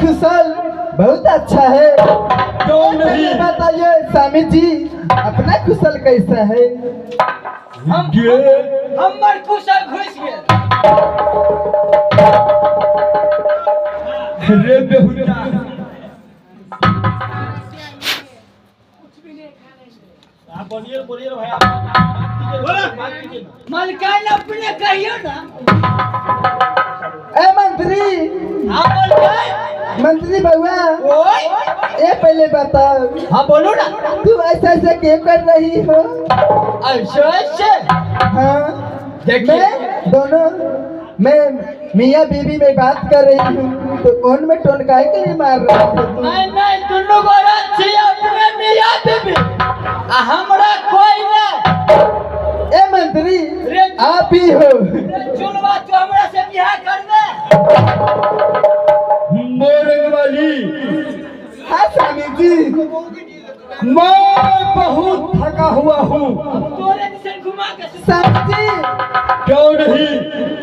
कुशल बहुत अच्छा है। क्यों नहीं? बताइए स्वामी जी अपना कुशल कैसा है? हमर कुशल घुस गेल। रे बेहुदा आप बोलिए भाई मलकान अपने कहियो ना। ए मंत्री, हाँ मलकान। मंत्री बउआ ओए ये पहले बताओ, हाँ बोलो ना। तू ऐसा ऐसा क्यों कर रही हो? ऐसे हाँ देखिए। मैं मियाँ बीवी में बात कर रही हूँ तो कौन में टोन काहे के लिए मार रहा है तू? नहीं दुनू गोरा छी अपने मियाँ बीबी हमरा कोई ना। ए मंत्री रे आप ही हो। चुनवा तू हमरा से बियाह कर दे। मोरंग वाली हाँ स्वामी जी, मैं बहुत थका हुआ हूँ। तोरे से घुमा के स्वामी जी क्यों नहीं?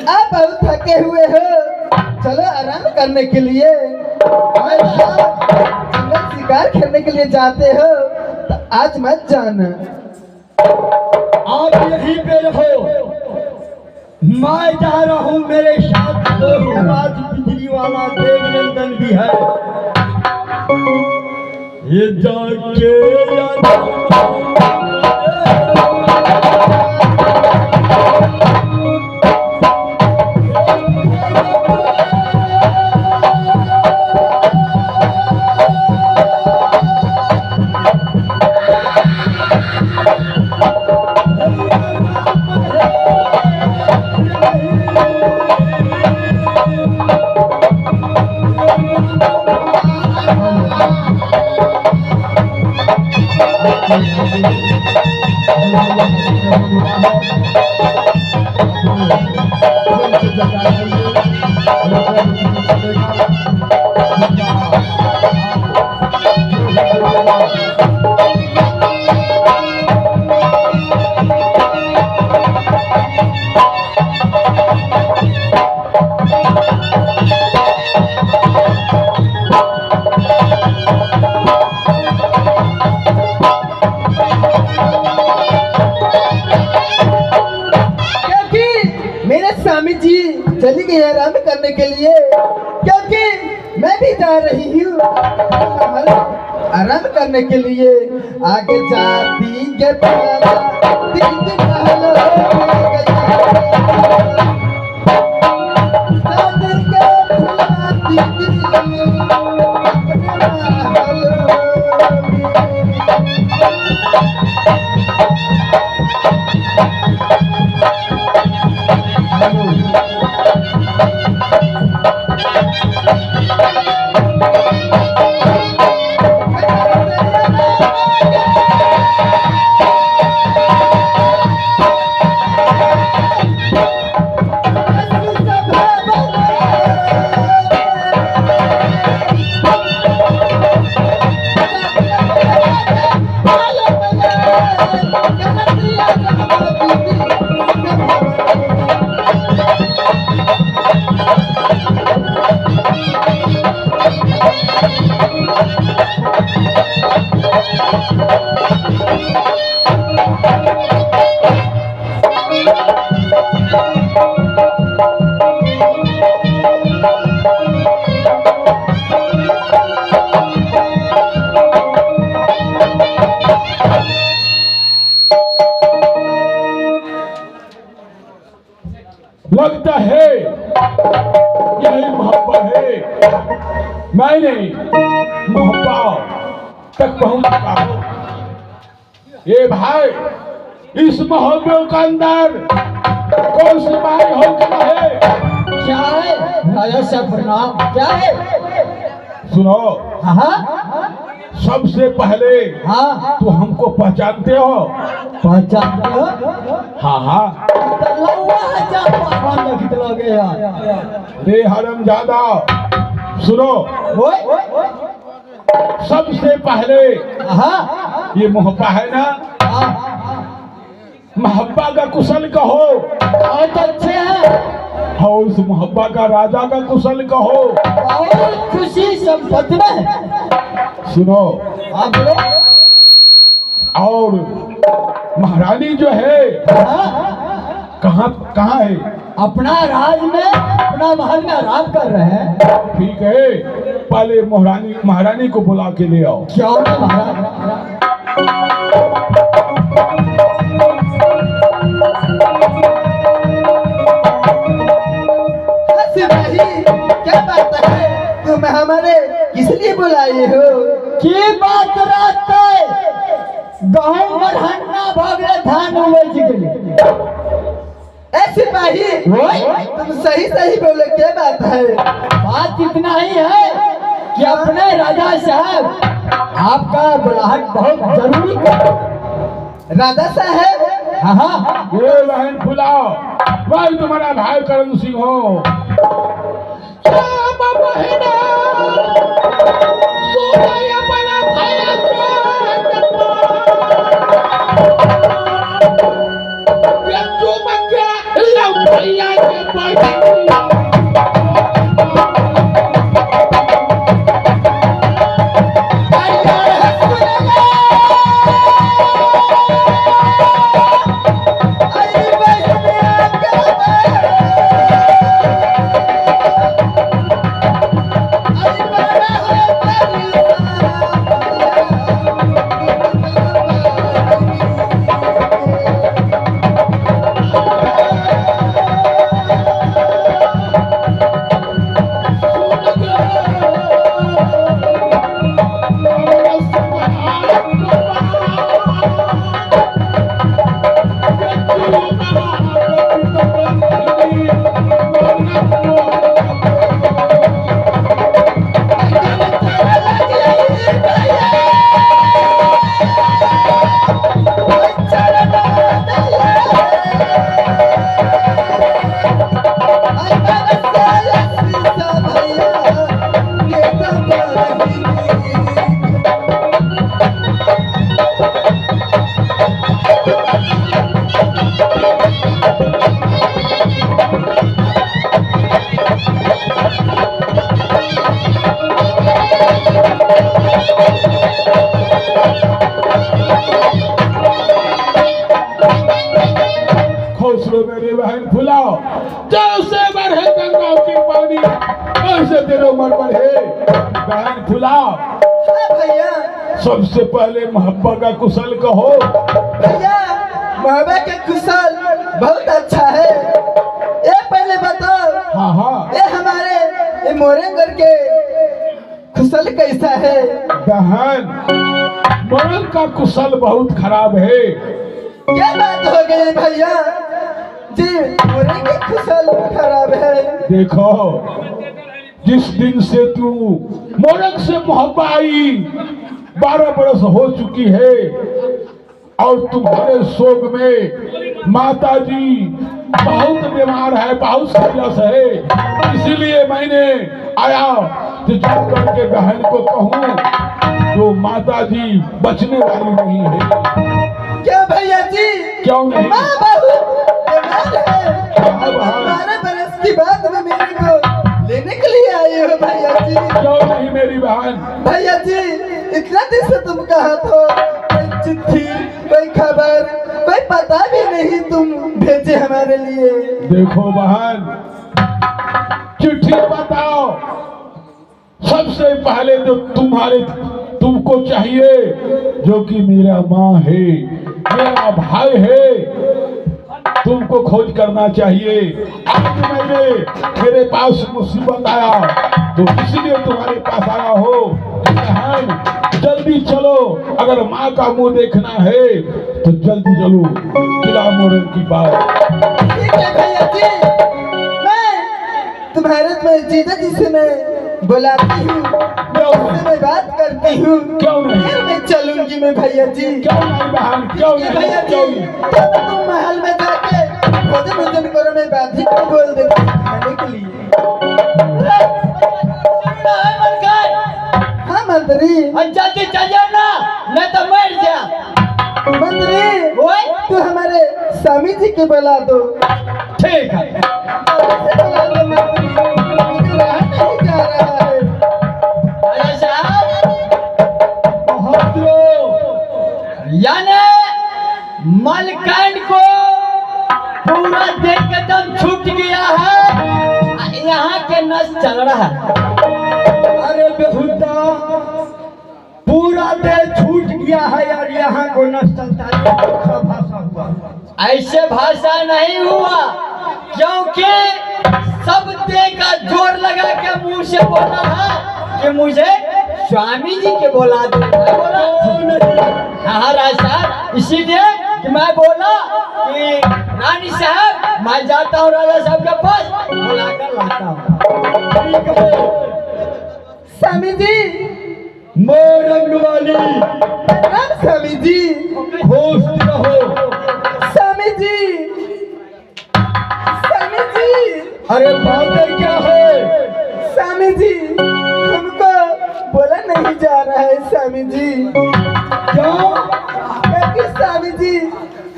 आप बहुत थके हुए हो, चलो आराम करने के लिए हमारे साथ जंगल शिकार करने के लिए जाते हो तो आज मत जाना। आप यहीं पे रहो, मैं जा रहा हूँ। मेरे साथ दोस्तबाज बिजली वाला देवनंदन भी है। ये जाके स्वामी जी चली गई आराम करने के लिए, क्योंकि मैं भी जा रही हूँ आराम करने के लिए। आगे जाती के लगता है यही मोहब्बत है। मैंने मोहब्बत तक पहुंच चुका हूं। ये भाई, इस मोहब्बत के अंदर कौन सी बाई होती है? क्या है राजा साहब प्रणाम? क्या है? सुनो, हाँ सबसे पहले हाँ तो हमको पहचानते हो? पहचानते हो? हाँ रे हरामजादा, सुनो, सबसे पहले ये मोहब्बा है ना, मोहब्बा का कुशल कहो। बहुत अच्छे हैं। और उस मोहब्बा का राजा का कुशल कहो। और खुशी संपत्ति में सुनो, आप बोलो। और महारानी जो है हाँ, कहाँ कहाँ है? अपना राज में अपना महल में आराम कर रहे हैं। ठीक है, पहले महारानी को बुला के ले आओ। क्यों नहीं महाराज? सिपाही, क्या बात है? तुम हमारे किस लिए बुलाए हो? की बात रहते गहूं बढ़न्ना भगले धान उबज गेले। ए सिपाही, तुम सही सही बोलो, क्या बात है? बात इतना ही है कि अपने राजा साहब आपका बुलाहट बहुत जरूरी है। राजा साहब, हाँ हाँ, ये बहन फुलाओ, भाई तुम्हारा भाई करण सिंह हो। मेरी बहन फुलाओ, जैसे बढ़े गंगा की पानी ऐसे तेरे मन बढ़े। बहन फुलाओ। हाँ भैया। सबसे पहले मोहब्बा का कुशल कहो। भैया, मोहब्बा का कुशल बहुत अच्छा है। ये पहले बताओ। हाँ हाँ, ये हमारे ये मोरेंगर के कुशल कैसा है? बहन, मोरंग का कुशल बहुत खराब है। क्या बात हो गई भैया जी? मोरेंग का कुशल खराब है। देखो, जिस दिन से तू मोरंग से मोहब्बा आई 12 बरस हो चुकी है और तुम्हारे शोक में माता जी बहुत बीमार है, बहुत सीरियस है। इसीलिए मैंने आया कि जब करके बहन को कहूँ तो माता जी बचने वाली नहीं है। क्या भैया जी? क्यों नहीं? माँ बहुत बीमार है। 12 बरस की बात में मेरे को लेने के लिए आए हो भैया जी? क्यों नहीं मेरी बहन? भैया जी, इतना दिन से तुम कहाँ तो? कोई चिट्ठी, कोई खबर, कोई पता भी नहीं तुम भेजे हमारे लिए। देखो बहन, चिट्ठी बताओ। सबसे पहले तो तुमको चाहिए जो कि मेरा माँ है, मेरा भाई है, तुमको खोज करना चाहिए। आज मेरे पास मुसीबत आया तो इसलिए तुम्हारे पास आया हो। बहन, जल्दी चलो, अगर माँ का मुंह देखना है तो जल्दी चलो किला मोरंग की बात। ठीक है भैया जी, मैं तुम्हारे जीजा जी से मैं बुलाती हूँ, उससे मैं बात करती हूँ। क्यों नहीं? फिर मैं चलूंगी मैं भैया जी। क्यों नहीं बहन? क्यों ये नहीं? भैया जी, क्यों नहीं? जब तुम महल में जाके भोजन करो, मैं बाधी को बोल देती हूँ खाने के लिए। हाँ मंत्री। जल्दी चल जाओ ना, नहीं तो मर जा। मंत्री, ओए, तू हमारे स्वामी जी के बुला दो। ठीक है। मुझे रहा नहीं जा रहा है। राजा साहब यानी मलकंड को पूरा देह के दम छूट गया है, यहाँ के नस चल रहा है। अरे बेहुदा, पूरा देह छूट गया है यार, यहाँ को नस चलता है। अच्छा भाषा हुआ। ऐसे भाषा नहीं हुआ, क्योंकि सब देह का जोर लगा के मुंह से बोला है कि मुझे स्वामी जी के बोला दो। हाँ राज साहब, इसीलिए कि मैं बोला कि रानी साहब मैं जाता हूँ राजा साहब के पास, बुला कर लाता हूँ। स्वामी जी, मोरंग वाली राम स्वामी जी, होश रहो। स्वामी जी, स्वामी जी, अरे बातें क्या है? स्वामी जी, हमको बोला नहीं जा रहा है स्वामी जी। क्यों? क्योंकि स्वामी जी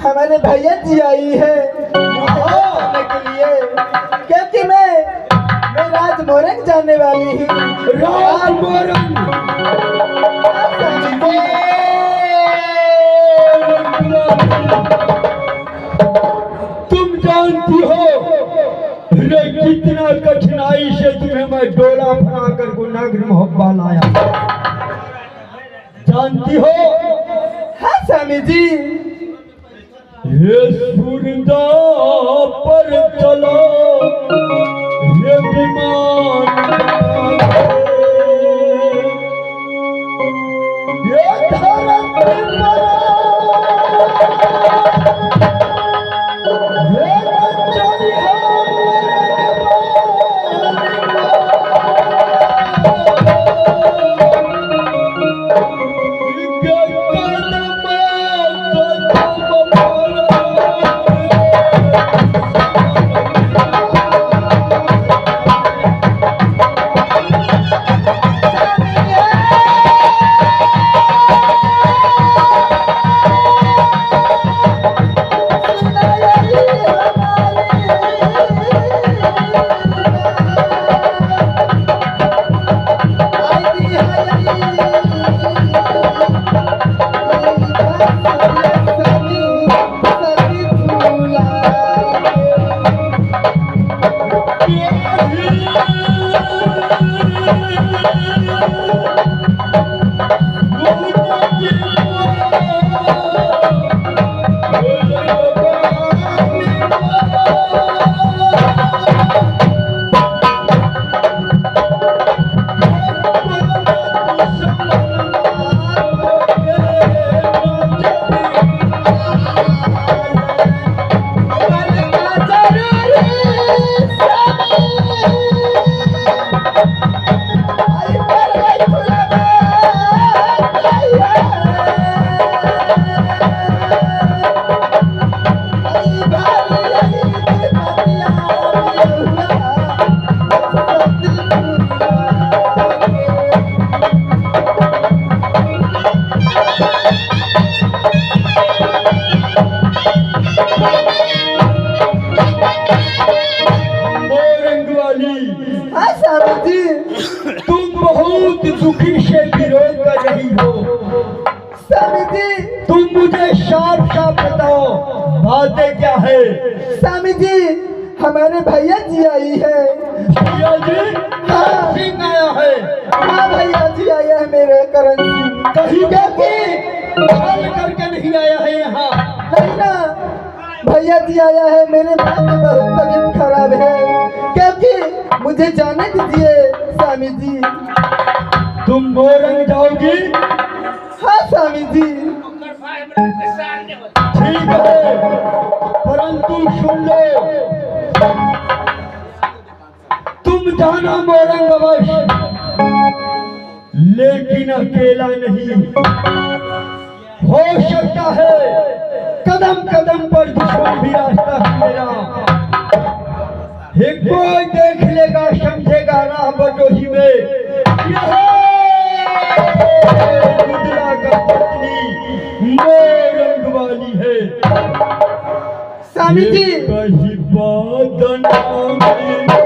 हमारे भैया जी आई है करने के लिए, क्योंकि मैं राज मोरंग जाने वाली हूँ। राज मोरंग स्वामी जी, तुम जानती हो रे कितना कठिनाई से तुम्हें मैं डोला बना कर गुनागर मोहब्बा लाया, जानती हो? हाँ स्वामी जी। हे सूरदा पर चलो, हे विमान ये धरती पर हे कंचनी दुखी से विरोध कर रही हो। स्वामी जी, तुम मुझे साफ साफ बताओ बातें क्या है। स्वामी जी, हमारे भैया जी आई है। भैया जी? हाँ। सिंह आया है। हाँ भैया जी आया है मेरे करण सिंह। कहीं जाके छल करके नहीं आया है यहाँ। नहीं ना, भैया जी आया है। मेरे माँ की बहुत तबीयत खराब है, क्योंकि मुझे जाने दीजिए स्वामी जी। तुम मोरंग जाओगी? हाँ स्वामी जी। ठीक है, परंतु सुन लो, तुम जाना मोरंग अवश्य, लेकिन अकेला नहीं। हो सकता है कदम कदम पर दुश्मन भी रास्ता है मेरा। एक कोई देख लेगा, समझेगा राह बटोही में गुजरा का पत्नी मोरंग वाली है। स्वामी जी कहीं बात ना